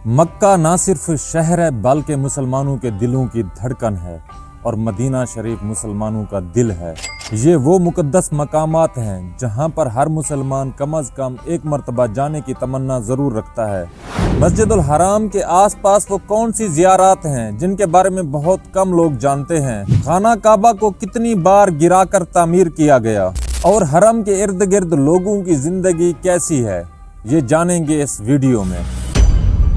مکہ نہ صرف شہر ہے بلکہ مسلمانوں کے دلوں کی دھڑکن ہے اور مدینہ شریف مسلمانوں کا دل ہے۔ یہ وہ مقدس مقامات ہیں جہاں پر ہر مسلمان کم از کم ایک مرتبہ جانے کی تمنا ضرور رکھتا ہے۔ مسجد الحرام کے آس پاس وہ کون سی زیارات ہیں جن کے بارے میں بہت کم لوگ جانتے ہیں؟ خانہ کعبہ کو کتنی بار گرا کر تعمیر کیا گیا اور حرم کے ارد گرد لوگوں کی زندگی کیسی ہے، یہ جانیں گے اس ویڈیو میں۔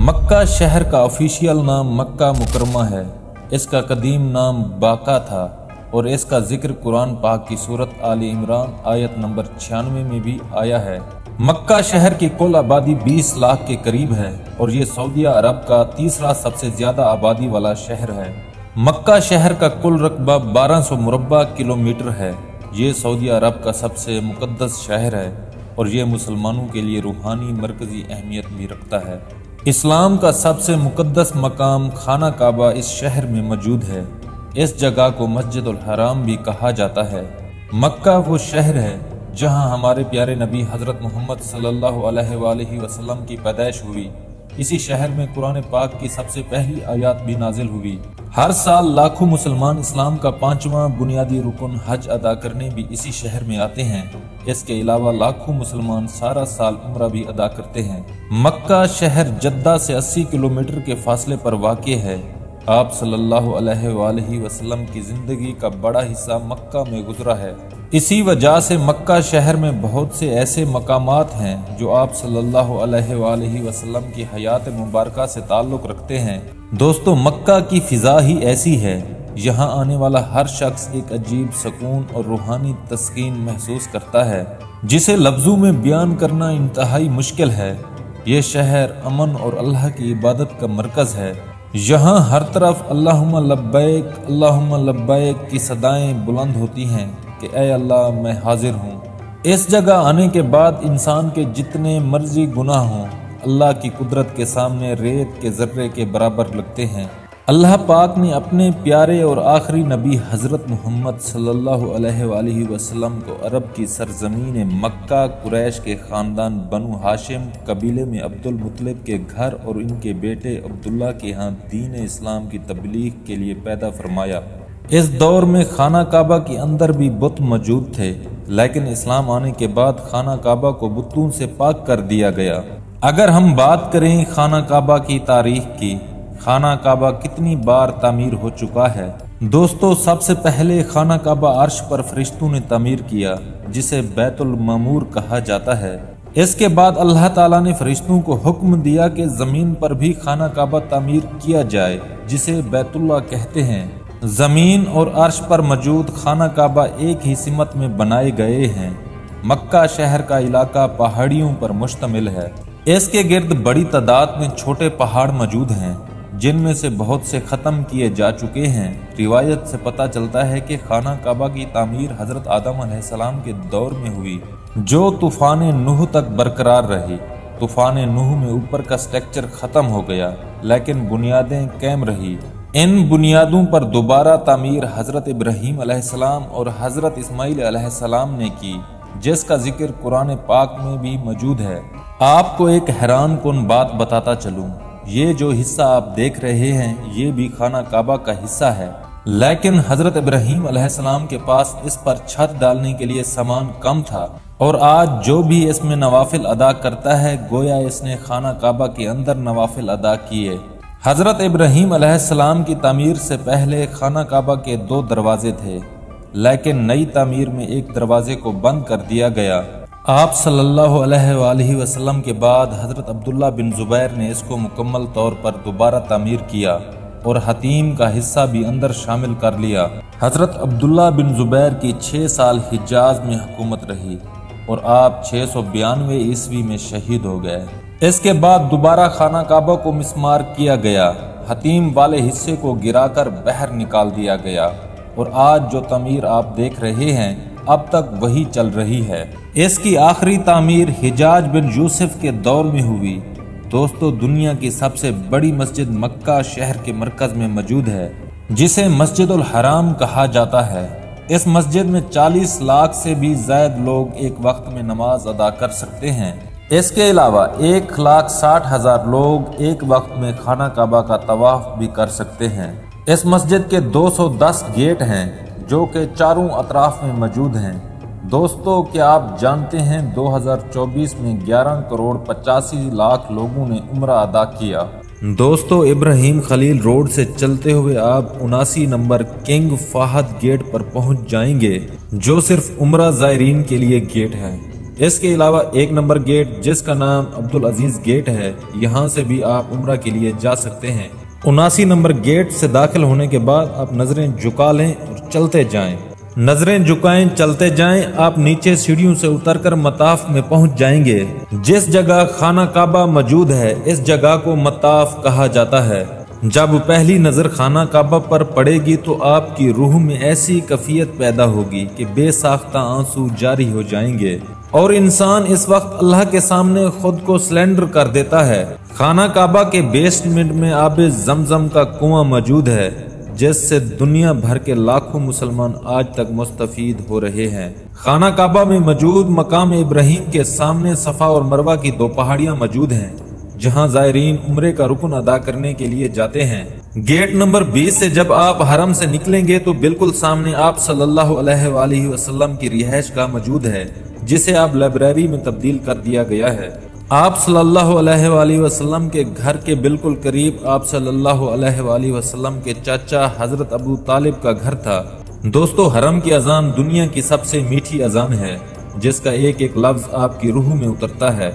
مکہ شہر کا آفیشیل نام مکہ مکرمہ ہے۔ اس کا قدیم نام باقا تھا اور اس کا ذکر قرآن پاک کی سورت آل عمران آیت نمبر 96 میں بھی آیا ہے۔ مکہ شہر کی کل آبادی 20 لاکھ کے قریب ہے اور یہ سعودیہ عرب کا تیسرا سب سے زیادہ آبادی والا شہر ہے۔ مکہ شہر کا کل رقبہ 1200 مربع کلومیٹر ہے۔ یہ سعودیہ عرب کا سب سے مقدس شہر ہے اور یہ مسلمانوں کے لیے روحانی مرکزی اہمیت بھی رکھتا ہے۔ اسلام کا سب سے مقدس مقام خانہ کعبہ اس شہر میں موجود ہے۔ اس جگہ کو مسجد الحرام بھی کہا جاتا ہے۔ مکہ وہ شہر ہے جہاں ہمارے پیارے نبی حضرت محمد صلی اللہ علیہ وآلہ وسلم کی پیدائش ہوئی۔ اسی شہر میں قرآن پاک کی سب سے پہلی آیات بھی نازل ہوئی۔ ہر سال لاکھوں مسلمان اسلام کا 5واں بنیادی رکن حج ادا کرنے بھی اسی شہر میں آتے ہیں۔ اس کے علاوہ لاکھوں مسلمان سارا سال عمرہ بھی ادا کرتے ہیں۔ مکہ شہر جدہ سے 80 کلومیٹر کے فاصلے پر واقع ہے۔ آپ صلی اللہ علیہ وآلہ وسلم کی زندگی کا بڑا حصہ مکہ میں گزرا ہے۔ اسی وجہ سے مکہ شہر میں بہت سے ایسے مقامات ہیں جو آپ صلی اللہ علیہ وآلہ وسلم کی حیات مبارکہ سے تعلق رکھتے ہیں۔ دوستو، مکہ کی فضا ہی ایسی ہے، یہاں آنے والا ہر شخص ایک عجیب سکون اور روحانی تسکین محسوس کرتا ہے جسے لفظوں میں بیان کرنا انتہائی مشکل ہے۔ یہ شہر امن اور اللہ کی عبادت کا مرکز ہے۔ یہاں ہر طرف اللہم لبیک کی صدائیں بلند ہوتی ہیں کہ اے اللہ میں حاضر ہوں۔ اس جگہ آنے کے بعد انسان کے جتنے مرضی گناہ ہوں اللہ کی قدرت کے سامنے ریت کے ذرے کے برابر لگتے ہیں۔ اللہ پاک نے اپنے پیارے اور آخری نبی حضرت محمد صلی اللہ علیہ وآلہ وسلم کو عرب کی سرزمین مکہ قریش کے خاندان بنو ہاشم قبیلے میں عبد المطلب کے گھر اور ان کے بیٹے عبداللہ کے ہاں دین اسلام کی تبلیغ کے لیے پیدا فرمایا۔ اس دور میں خانہ کعبہ کے اندر بھی بت موجود تھے، لیکن اسلام آنے کے بعد خانہ کعبہ کو بتوں سے پاک کر دیا گیا۔ اگر ہم بات کریں خانہ کعبہ کی تاریخ کی، خانہ کعبہ کتنی بار تعمیر ہو چکا ہے؟ دوستو، سب سے پہلے خانہ کعبہ عرش پر فرشتوں نے تعمیر کیا جسے بیت المعمور کہا جاتا ہے۔ اس کے بعد اللہ تعالیٰ نے فرشتوں کو حکم دیا کہ زمین پر بھی خانہ کعبہ تعمیر کیا جائے جسے بیت اللہ کہتے ہیں۔ زمین اور عرش پر موجود خانہ کعبہ ایک ہی سمت میں بنائے گئے ہیں۔ مکہ شہر کا علاقہ پہاڑیوں پر مشتمل ہے۔ اس کے گرد بڑی تعداد میں چھوٹے پہاڑ موجود ہیں جن میں سے بہت سے ختم کیے جا چکے ہیں۔ روایت سے پتہ چلتا ہے کہ خانہ کعبہ کی تعمیر حضرت آدم علیہ السلام کے دور میں ہوئی جو طوفان نوح تک برقرار رہی۔ طوفان نوح میں اوپر کا سٹرکچر ختم ہو گیا لیکن بنیادیں قائم رہی۔ ان بنیادوں پر دوبارہ تعمیر حضرت ابراہیم علیہ السلام اور حضرت اسماعیل علیہ السلام نے کی، جس کا ذکر قرآن پاک میں بھی موجود ہے۔ آپ کو ایک حیران کن بات بتاتا چلوں، یہ جو حصہ آپ دیکھ رہے ہیں یہ بھی خانہ کعبہ کا حصہ ہے، لیکن حضرت ابراہیم علیہ السلام کے پاس اس پر چھت ڈالنے کے لیے سامان کم تھا، اور آج جو بھی اس میں نوافل ادا کرتا ہے گویا اس نے خانہ کعبہ کے اندر نوافل ادا کیے۔ حضرت ابراہیم علیہ السلام کی تعمیر سے پہلے خانہ کعبہ کے 2 دروازے تھے، لیکن نئی تعمیر میں ایک دروازے کو بند کر دیا گیا۔ آپ صلی اللہ علیہ وآلہ وسلم کے بعد حضرت عبداللہ بن زبیر نے اس کو مکمل طور پر دوبارہ تعمیر کیا اور حتیم کا حصہ بھی اندر شامل کر لیا۔ حضرت عبداللہ بن زبیر کی 6 سال حجاز میں حکومت رہی اور آپ 692 عیسوی میں شہید ہو گئے۔ اس کے بعد دوبارہ خانہ کعبہ کو مسمار کیا گیا، حتیم والے حصے کو گرا کر باہر نکال دیا گیا، اور آج جو تعمیر آپ دیکھ رہے ہیں اب تک وہی چل رہی ہے۔ اس کی آخری تعمیر حجاج بن یوسف کے دور میں ہوئی۔ دوستو، دنیا کی سب سے بڑی مسجد مکہ شہر کے مرکز میں موجود ہے جسے مسجد الحرام کہا جاتا ہے۔ اس مسجد میں 40 لاکھ سے بھی زائد لوگ ایک وقت میں نماز ادا کر سکتے ہیں۔ اس کے علاوہ 1,60,000 لوگ ایک وقت میں خانہ کعبہ کا طواف بھی کر سکتے ہیں۔ اس مسجد کے 210 گیٹ ہیں جو کہ چاروں اطراف میں موجود ہیں۔ دوستو، کیا آپ جانتے ہیں 2024 میں 11,85,00,000 لوگوں نے عمرہ ادا کیا۔ دوستو، ابراہیم خلیل روڈ سے چلتے ہوئے آپ 79 نمبر کنگ فہد گیٹ پر پہنچ جائیں گے جو صرف عمرہ زائرین کے لیے گیٹ ہے۔ اس کے علاوہ 1 نمبر گیٹ جس کا نام عبدالعزیز گیٹ ہے، یہاں سے بھی آپ عمرہ کے لیے جا سکتے ہیں۔ 79 نمبر گیٹ سے داخل ہونے کے بعد آپ نظریں جھکا لیں اور چلتے جائیں۔ نظریں جھکائیں، چلتے جائیں، آپ نیچے سیڑھیوں سے اتر کر مطاف میں پہنچ جائیں گے۔ جس جگہ خانہ کعبہ موجود ہے اس جگہ کو مطاف کہا جاتا ہے۔ جب پہلی نظر خانہ کعبہ پر پڑے گی تو آپ کی روح میں ایسی کیفیت پیدا ہوگی کہ بے ساختہ آنسو جاری ہو جائیں گے اور انسان اس وقت اللہ کے سامنے خود کو سلنڈر کر دیتا ہے۔ خانہ کعبہ کے بیسمنٹ میں آب زمزم کا کنواں موجود ہے جس سے دنیا بھر کے لاکھوں مسلمان آج تک مستفید ہو رہے ہیں۔ خانہ کعبہ میں موجود مقام ابراہیم کے سامنے صفا اور مروہ کی 2 پہاڑیاں موجود ہیں جہاں زائرین عمرے کا رکن ادا کرنے کے لیے جاتے ہیں۔ گیٹ نمبر 20 سے جب آپ حرم سے نکلیں گے تو بالکل سامنے آپ صلی اللہ علیہ وآلہ وسلم کی رہائش گاہ موجود ہے جسے آپ لائبریری میں تبدیل کر دیا گیا ہے۔ آپ صلی اللہ علیہ وآلہ وسلم کے گھر کے بالکل قریب آپ صلی اللہ علیہ وآلہ وسلم کے چاچا حضرت ابو طالب کا گھر تھا۔ دوستو، حرم کی اذان دنیا کی سب سے میٹھی اذان ہے جس کا ایک ایک لفظ آپ کی روح میں اترتا ہے۔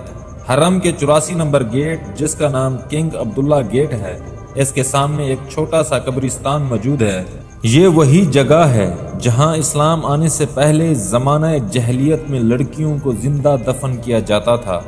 حرم کے 84 نمبر گیٹ جس کا نام کنگ عبداللہ گیٹ ہے، اس کے سامنے ایک چھوٹا سا قبرستان موجود ہے۔ یہ وہی جگہ ہے جہاں اسلام آنے سے پہلے زمانہ جاہلیت میں لڑکیوں کو زندہ دفن کیا جاتا تھا،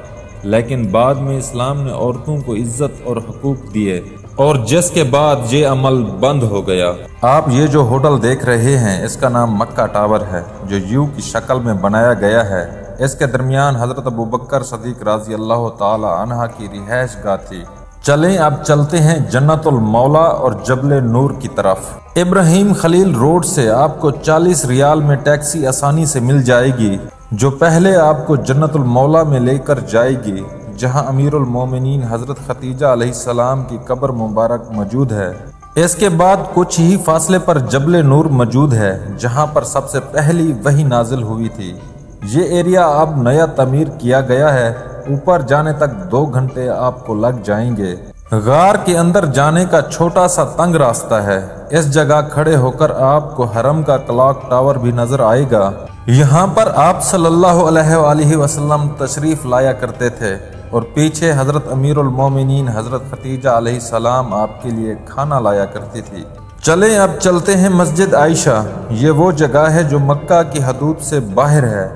لیکن بعد میں اسلام نے عورتوں کو عزت اور حقوق دیے اور جس کے بعد یہ عمل بند ہو گیا۔ آپ یہ جو ہوٹل دیکھ رہے ہیں اس کا نام مکہ ٹاور ہے جو یو کی شکل میں بنایا گیا ہے۔ اس کے درمیان حضرت ابوبکر صدیق رضی اللہ تعالی عنہ کی رہائش گاہ تھی۔ چلیں اب چلتے ہیں جنت المولا اور جبل نور کی طرف۔ ابراہیم خلیل روڈ سے آپ کو 40 ریال میں ٹیکسی آسانی سے مل جائے گی جو پہلے آپ کو جنت المولا میں لے کر جائے گی جہاں امیر المومنین حضرت ختیجہ علیہ السلام کی قبر مبارک موجود ہے۔ اس کے بعد کچھ ہی فاصلے پر جبل نور موجود ہے جہاں پر سب سے پہلی وحی نازل ہوئی تھی۔ یہ ایریا اب نیا تعمیر کیا گیا ہے۔ اوپر جانے تک 2 گھنٹے آپ کو لگ جائیں گے۔ غار کے اندر جانے کا چھوٹا سا تنگ راستہ ہے۔ اس جگہ کھڑے ہو کر آپ کو حرم کا کلاک ٹاور بھی نظر آئے گا۔ یہاں پر آپ صلی اللہ علیہ وآلہ وسلم تشریف لایا کرتے تھے اور پیچھے حضرت امیر المومنین حضرت ختیجہ علیہ السلام آپ کے لیے کھانا لایا کرتی تھی۔ چلیں اب چلتے ہیں مسجد عائشہ۔ یہ وہ جگہ ہے جو مکہ کی حدود سے باہر ہے۔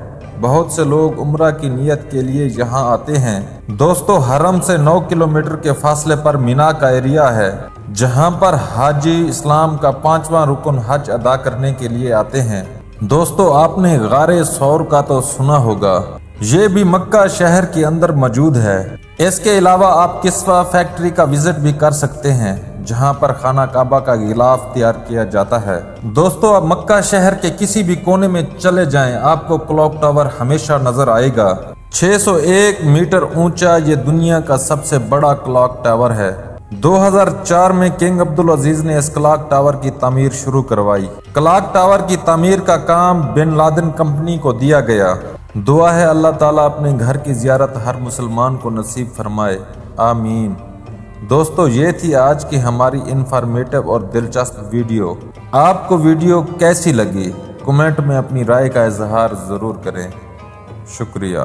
بہت سے لوگ عمرہ کی نیت کے لیے یہاں آتے ہیں۔ دوستو، حرم سے 9 کلومیٹر کے فاصلے پر مینا کا ایریا ہے جہاں پر حاجی اسلام کا 5واں رکن حج ادا کرنے کے لیے آتے ہیں۔ دوستو، آپ نے غار ثور کا تو سنا ہوگا، یہ بھی مکہ شہر کے اندر موجود ہے۔ اس کے علاوہ آپ کسوہ فیکٹری کا وزٹ بھی کر سکتے ہیں جہاں پر خانہ کعبہ کا غلاف تیار کیا جاتا ہے۔ دوستو، اب مکہ شہر کے کسی بھی کونے میں چلے جائیں آپ کو کلاک ٹاور ہمیشہ نظر آئے گا۔ 601 میٹر اونچا یہ دنیا کا سب سے بڑا کلاک ٹاور ہے۔ 2004 میں کنگ عبدالعزیز نے اس کلاک ٹاور کی تعمیر شروع کروائی۔ کلاک ٹاور کی تعمیر کا کام بن لادن کمپنی کو دیا گیا۔ دعا ہے اللہ تعالیٰ اپنے گھر کی زیارت ہر مسلمان کو نصیب فرمائے، آمین۔ دوستو، یہ تھی آج کی ہماری انفارمیٹو اور دلچسپ ویڈیو۔ آپ کو ویڈیو کیسی لگی؟ کمنٹ میں اپنی رائے کا اظہار ضرور کریں۔ شکریہ۔